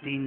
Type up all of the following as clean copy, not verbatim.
3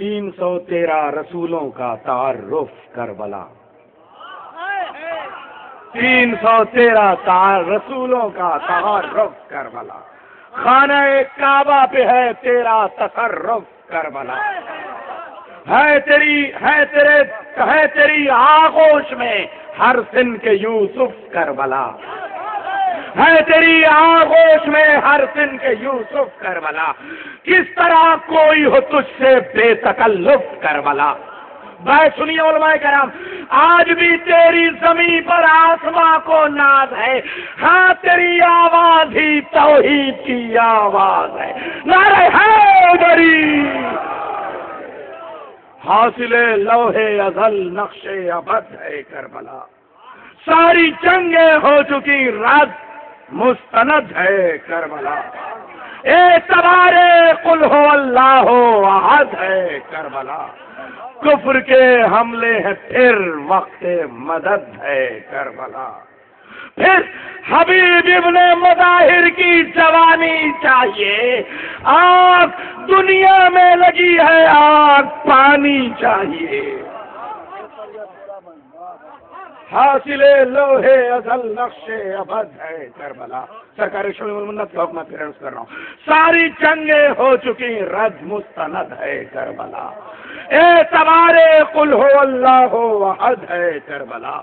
313 رسولوں کا تعارف کربلا، 313 رسولوں کا تعارف کربلا، خانہ کعبہ پہ ہے تیرا تصرف کربلا، ہے تیری آغوش میں ہر سن کے یوسف کربلا، ہے تیری آغوش میں ہر سن کے یوسف کربلا، کس طرح کوئی ہو تجھ سے بے تکلف کربلا۔ بھائی سنیے علماء کرام، آج بھی تیری زمین پر آسماں کو ناز ہے، ہاں تیری آواز ہی توحید کی آواز ہے، نعرہ حیدری، حاصل لوح ازل نقش ابد ہے کربلا، ساری جنگیں ہو چکی رد مستند ہے کربلا، اعتبار قل ہو اللہ احد ہے کربلا، کفر کے حملے ہیں پھر وقت مدد ہے کربلا، پھر حبیب ابن مظاہر کی جوانی چاہیے، آگ دنیا میں لگی ہے آگ پانی چاہیے، حاصل لوح ازل نقش ابد ہے کربلا، سرکار شمع المنت کا حکم پیرنس کر رہا ہوں، ساری جنگیں ہو چکی رد مستند ہے کربلا، اعتبار قل ہو اللہ احد ہے کربلا،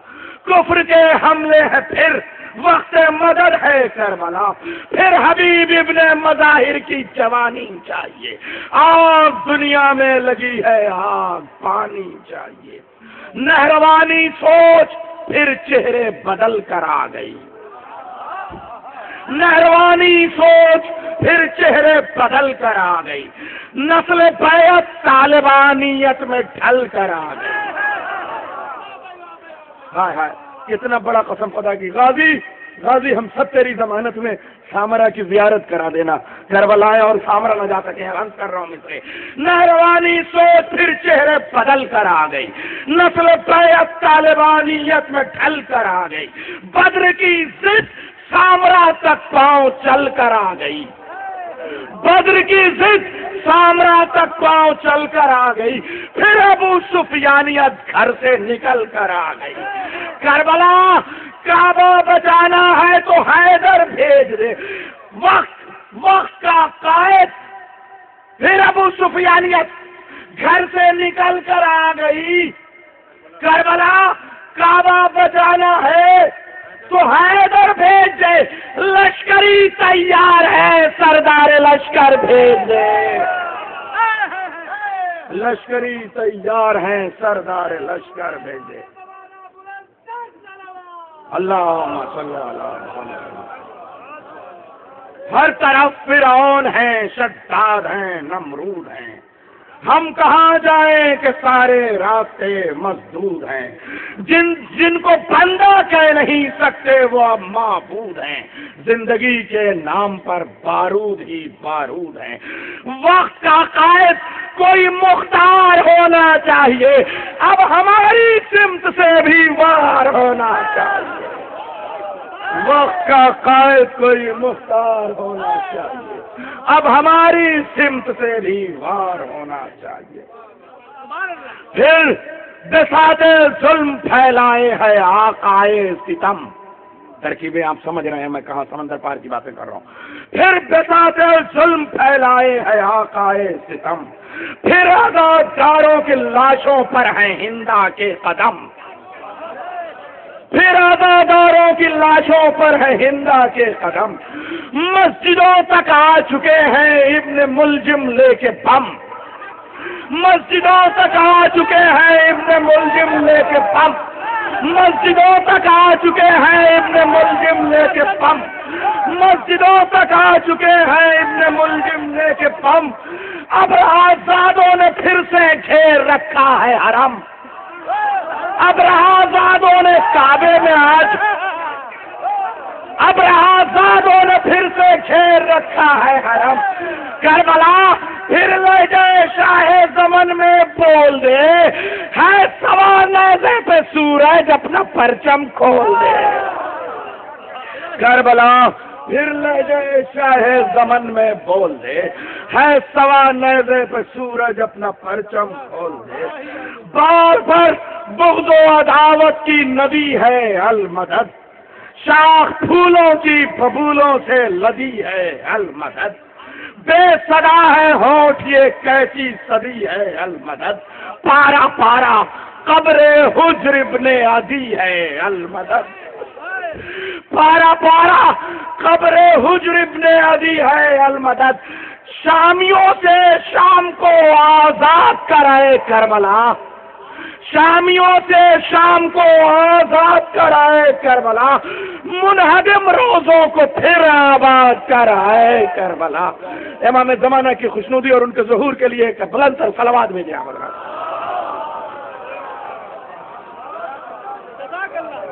کفر کے حملے ہیں پھر وقت مدد ہے کربلا، پھر حبیب ابن مظاہر کی جوانی چاہیے، آگ دنیا میں لگی ہے آگ پانی چاہیے، نہروانی سوچ پھر چہرے بدل کر آ گئی، نہروانی سوچ پھر چہرے بدل کر آ گئی، نسل بیعت طالبانیت میں ڈھل کر آ گئی، ہائے ہائے کتنا بڑا قسم خدا کی، غازی ہم سب تیری ضمانت میں سامرا کی زیارت کرا دینا، کربلا اور سامرا نہ جا سکے، عرض کر رہا ہوں مجھے، نہروانی سوچ پھر چہرے بدل کر آ گئی، نسل بیعت طالبانیت میں ڈھل کر آ گئی، بدر کی ضد سامرا تک پاؤں چل کر آ گئی، بدر کی ضد سامرا تک پاؤں چل کر آ گئی، پھر ابو سفیانیت گھر سے نکل کر آ گئی، کربلا کعبہ بچانا ہے تو حیدر بھیج دے، وقت کا قائد، پھر ابو سفیانیت گھر سے نکل کر آ گئی، کربلا کعبہ بچانا ہے تو حیدر بھیج دے، لشکری تیار ہے سردار لشکر بھیج دے، لشکری تیار ہیں سردار لشکر بھیج دے، اللہم صلی علی محمد۔ ہر طرف فرعون ہیں، شداد ہیں، نمرود ہیں، ہم کہاں جائیں کہ سارے راستے مسدود ہیں، جن کو بندہ کہہ نہیں سکتے وہ اب معبود ہیں، زندگی کے نام پر بارود ہی بارود ہیں، وقت کا قائد کوئی مختار ہونا چاہیے، اب ہماری سمت سے بھی وار ہونا چاہیے، وقت کا قائد کوئی مختار ہونا چاہیے، اب ہماری سمت سے بھی وار ہونا چاہیے، پھر بساط ظلم پھیلائے ہے آقائے ستم، ترکیبیں آپ سمجھ رہے ہیں میں کہاں سمندر پار کی باتیں کر رہا ہوں، پھر بساط ظلم پھیلائے ہے آقائے ستم، پھر آزاداروں کی لاشوں پر ہیں ہندا کے قدم، پھر آزاداروں کی لاشوں پر ہے ہندا کے قدم، مسجدوں تک آ چکے ہیں ابن ملجم لے کے بم، مسجدوں تک آ چکے ہیں ابن ملجم لے کے بم، مسجدوں تک آ چکے ہیں ابن ملجم لے کے بم، مسجدوں تک آ چکے ہیں ابن ملجم لے کے بم، اب آزادوں نے پھر سے گھیر رکھا ہے حرم، اب آزادوں نے کعبے میں اب آزادوں نے پھر سے گھیر رکھا ہے حرم، کربلا پھر لے جائے شاہ زمن میں بول دے، ہے سوا نیزے پہ سورج اپنا پرچم کھول دے، کربلا پھر لہجے شاہ زمن میں بول دے، ہے سوا نیزے پہ سورج اپنا پرچم کھول دے، بار بار بغض و عداوت کی ندی ہے المدد، شاخ پھولوں کی پھپھولوں سے لدی ہے المدد، بے صدا ہے ہونٹ یہ کیسی صدی ہے المدد، پارا پارا قبر حجر ابن عدی ہے المدد، پارا پارا قبر حجر ابن عدی ہے المدد، شامیوں سے شام کو آزاد کرائے کربلا، شامیوں سے شام کو آزاد کرائے کربلا، منہدم روزوں کو پھر آباد کرائے کربلا۔ امام زمانہ کی خوشنودی اور ان کے ظہور کے لیے ایک بلند تر صلوات بھیجیں آپ حضرات۔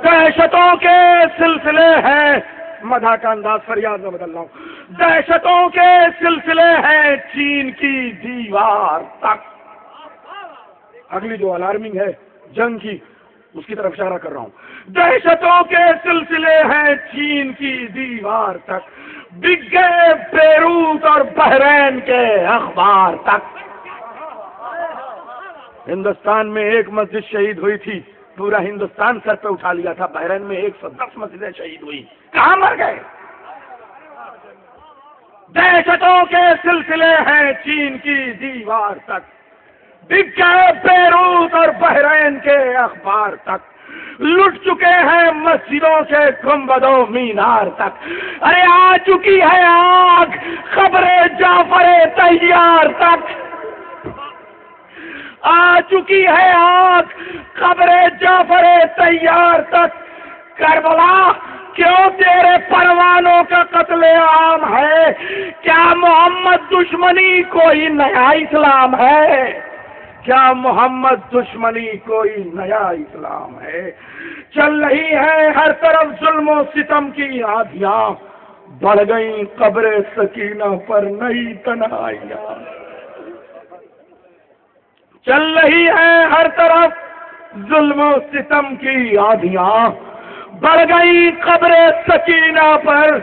دہشتوں کے سلسلے ہیں، مدح کا انداز فریاد میں بدل رہا ہوں، دہشتوں کے سلسلے ہیں چین کی دیوار تک۔ اگلی جو الارمنگ ہے جنگ کی، اس کی طرف اشارہ کر رہا ہوں، دہشتوں کے سلسلے ہیں چین کی دیوار تک، بک گئے بیروت اور بحرین کے اخبار تک۔ ہندوستان میں ایک مسجد شہید ہوئی تھی، پورا ہندوستان سر پہ اٹھا لیا تھا، بحرین میں 110 مسجدیں شہید ہوئی، کہاں مر گئے؟ دہشتوں کے سلسلے ہیں چین کی دیوار تک، بک گئے بیروت اور بحرین کے اخبار تک، لٹ چکے ہیں مسجدوں سے گنبد و مینار تک، ارے آ چکی ہے آگ خبر جعفر طیار تک، آ چکی ہے آگ خبر جعفر طیار تک۔ کربلا کیوں تیرے پروانوں کا قتل عام ہے؟ کیا محمد دشمنی کوئی نیا اسلام ہے؟ کیا محمد دشمنی کوئی نیا اسلام ہے؟ چل رہی ہے ہر طرف ظلم و ستم کی آندھیاں، بڑھ گئی قبر سکینہ پر نئی تنہائیاں، چل رہی ہے ہر طرف ظلم و ستم کی آندھیاں، بڑھ گئی قبر سکینہ پر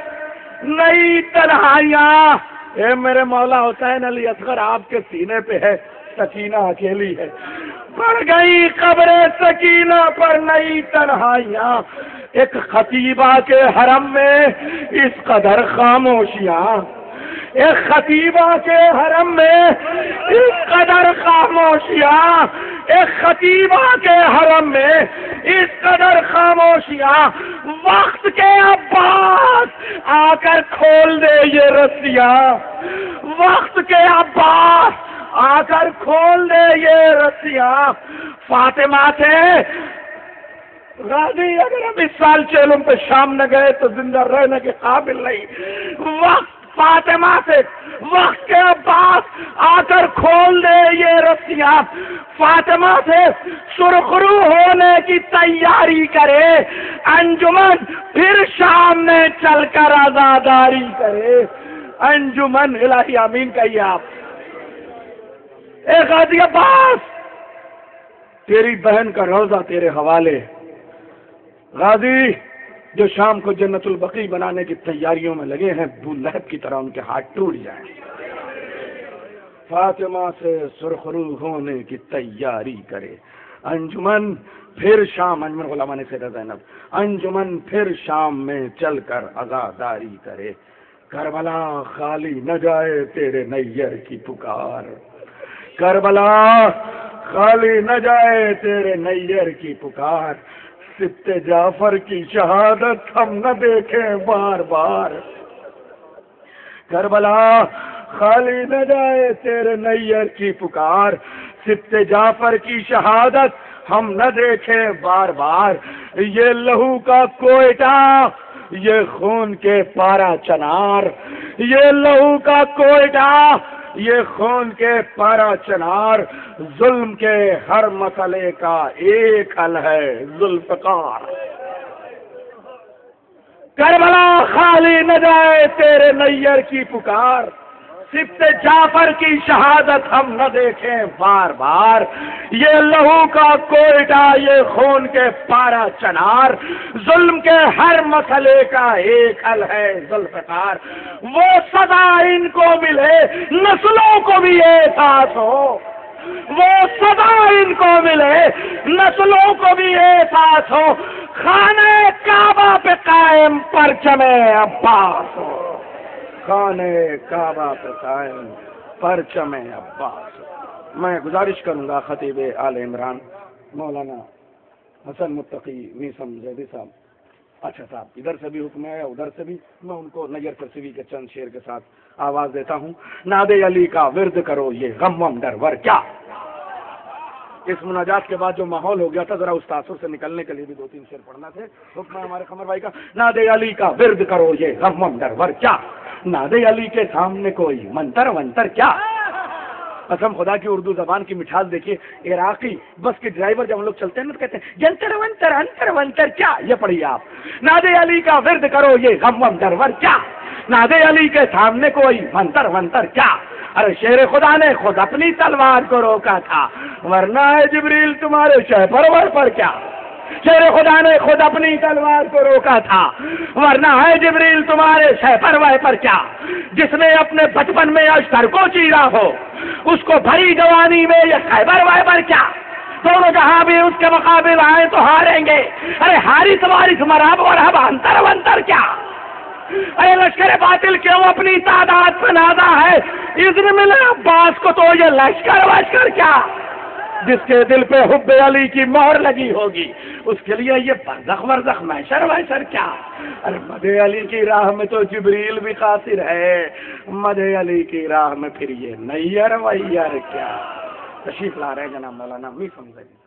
نئی تنہائیاں۔ اے میرے مولا حسین علی اصغر، آپ کے سینے پہ ہے، سکینہ اکیلی ہے، بڑھ گئی قبر سکینہ پر نئی تنہائیاں، ایک خطیبہ کے حرم میں اس قدر خاموشیاں، ایک خطیبہ کے حرم میں اس قدر خاموشیاں، ایک خطیبہ کے حرم میں اس قدر خاموشیاں، وقت کے عباس آ کر کھول دے یہ رسیاں، وقت کے عباس آ کر کھول دے یہ رسیاں۔ فاطمہ سے غازی اگر ہم اس سال چیلم پہ شام نہ گئے تو زندہ رہنے کے قابل نہیں، وقت فاطمہ سے، وقت کے عباس آ کر کھول دے یہ رسیاں، فاطمہ سے سرخرو ہونے کی تیاری کرے، انجمن پھر شام میں چل کر عزاداری کرے، انجمن الہی آمین کہیے آپ۔ اے غازی عباس، تیری بہن کا روزہ تیرے حوالے، غازی جو شام کو جنت البقیع بنانے کی تیاریوں میں لگے ہیں، ابو لہب کی طرح ان کے ہاتھ ٹوٹ جائیں۔ فاطمہ سے سرخرو ہونے کی تیاری کرے، انجمن پھر شام، انجمن غلامان سیدہ زینب، انجمن پھر شام میں چل کر عزاداری کرے، کربلا خالی نہ جائے تیرے نیر کی پکار، کربلا خالی نہ جائے تیرے نیر کی پکار، سبط جعفر کی شہادت ہم نہ دیکھیں بار بار، کربلا خالی نہ جائے تیرے نیر کی پکار، سبط جعفر کی شہادت ہم نہ دیکھیں بار بار، یہ لہو کا کوئٹہ، یہ خون کے پارا چنار، یہ لہو کا کوئٹہ، یہ خون کے پارا چنار، ظلم کے ہر مسئلے کا ایک حل ہے ذوالفقار، کربلا خالی نہ جائے تیرے نیر کی پکار، سبط جعفر کی شہادت ہم نہ دیکھیں بار بار، یہ لہو کا کوئٹہ، یہ خون کے پارا چنار، ظلم کے ہر مسئلے کا ایک حل ہے ذوالفقار، وہ سزا ان کو ملے نسلوں کو بھی احساس ہو، وہ سزا ان کو ملے نسلوں کو بھی احساس ہو، خانہ کعبہ پہ قائم پرچم عباس ہو، خانہ کعبہ پہ قائم پرچم عباس ہو۔ میں گزارش کروں گا خطیب آل عمران مولانا حسن متقی میثم زیدی صاحب، اچھا صاحب ادھر سے بھی حکم ہے ادھر سے بھی، میں ان کو نیر کرسوی کے چند شعر کے ساتھ آواز دیتا ہوں۔ ناد علی کا ورد کرو یہ غم وم ڈر ور کیا، اس مناجات کے بعد جو ماحول ہو گیا تھا ذرا اس تاثر سے نکلنے کے لیے بھی 2-3 شعر پڑھنا تھے، حکم ہے ہمارے قمر بھائی کا۔ ناد علی کا ورد کرو یہ غم وم ڈر ور کیا، ناد علی کے سامنے کوئی منتر ونتر کیا، قسم خدا کی اردو زبان کی مٹھاس دیکھیے، عراقی بس کے ڈرائیور جب ہم لوگ چلتے ہیں نا تو کہتے ہیں جنتر ونتر انتر ونتر کیا، یہ پڑھیے آپ، ناد علی کا ورد کرو یہ غم وم ڈر ور کیا، ناد علی کے سامنے کوئی منتر ونتر کیا، ارے شیر خدا نے خود اپنی تلوار کو روکا تھا، ورنہ ہے جبریل تمہارے شہ پرور پر کیا، شیر خدا نے خود اپنی تلوار کو روکا تھا، ورنہ ہے جبریل تمہارے شہ پرور پر کیا، جس نے اپنے بچپن میں اشتر کو چیرا ہو اس کو بھری جوانی میں یہ خیبر ویبر کیا، دونوں جہاں بھی اس کے مقابل آئے تو ہاریں گے، ارے ہاری تمہاری مرحب اور اب انتر ونتر کیا، ارے لشکر باطل کیوں اپنی تعداد پہ نازا ہے، اذن ملے عباس کو تو یہ لشکر وشکر کیا، جس کے دل پہ حب علی کی مہر لگی ہوگی اس کے لیے یہ برزخ ورزخ محشر وحشر کیا، ارے مد علی کی راہ میں تو جبریل بھی قاصر ہے، مد علی کی راہ میں پھر یہ نیر ویر کیا۔ تشریف لا رہے ہیں جناب مولانا میثم زیدی۔